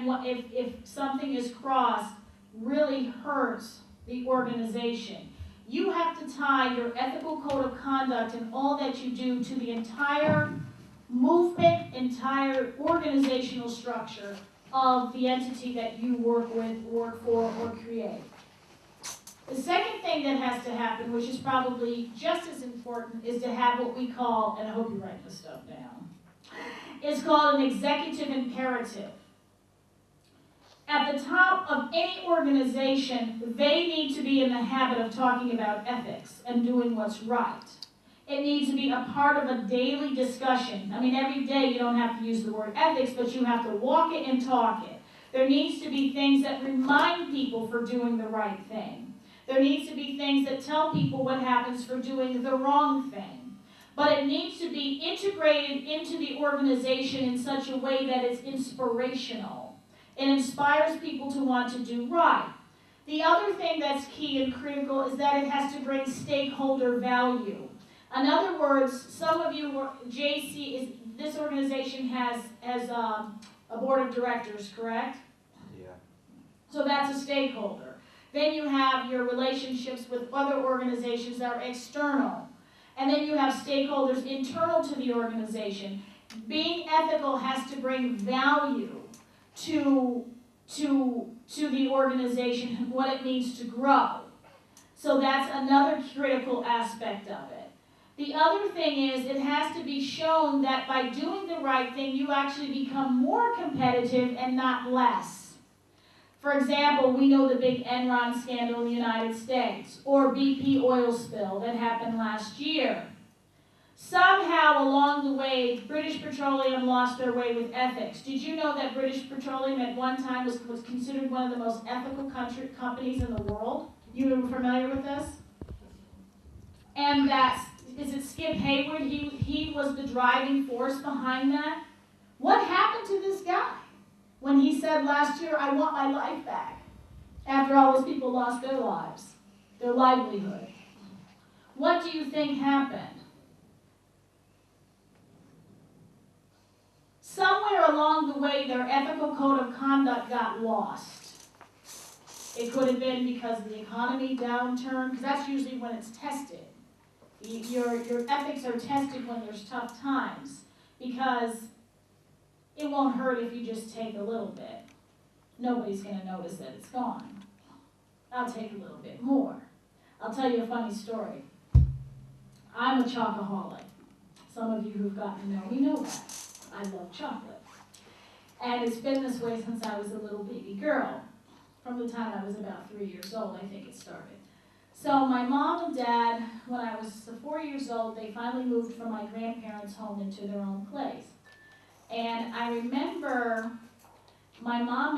if something is crossed, really hurts the organization. You have to tie your ethical code of conduct and all that you do to the entire movement, entire organizational structure of the entity that you work with, work for, or create. The second thing that has to happen, which is probably just as important, is to have what we call, and I hope you write this stuff down, it's called an executive imperative. At the top of any organization, they need to be in the habit of talking about ethics and doing what's right. It needs to be a part of a daily discussion. I mean, every day you don't have to use the word ethics, but you have to walk it and talk it. There needs to be things that remind people for doing the right thing. There needs to be things that tell people what happens for doing the wrong thing. But it needs to be integrated into the organization in such a way that it's inspirational. It inspires people to want to do right. The other thing that's key and critical is that it has to bring stakeholder value. In other words, some of you, this organization has a board of directors, correct? Yeah. So that's a stakeholder. Then you have your relationships with other organizations that are external. And then you have stakeholders internal to the organization. Being ethical has to bring value to the organization and what it means to grow. So that's another critical aspect of it. The other thing is it has to be shown that by doing the right thing, you actually become more competitive and not less. For example, we know the big Enron scandal in the United States, or BP oil spill that happened last year. Somehow along the way, British Petroleum lost their way with ethics. Did you know that British Petroleum at one time was considered one of the most ethical companies in the world? You were familiar with this? And is it Skip Hayward? He was the driving force behind that. What happened to this guy when he said last year, I want my life back, after all those people lost their lives, their livelihood? What do you think happened? Somewhere along the way, their ethical code of conduct got lost. It could have been because of the economy downturn, because that's usually when it's tested. Your ethics are tested when there's tough times, because it won't hurt if you just take a little bit. Nobody's going to notice that it's gone. I'll take a little bit more. I'll tell you a funny story. I'm a chocoholic. Some of you who've gotten to know me know that. I love chocolate. And it's been this way since I was a little baby girl. From the time I was about 3 years old, I think it started. So my mom and dad, when I was 4 years old, they finally moved from my grandparents' home into their own place. And I remember my mom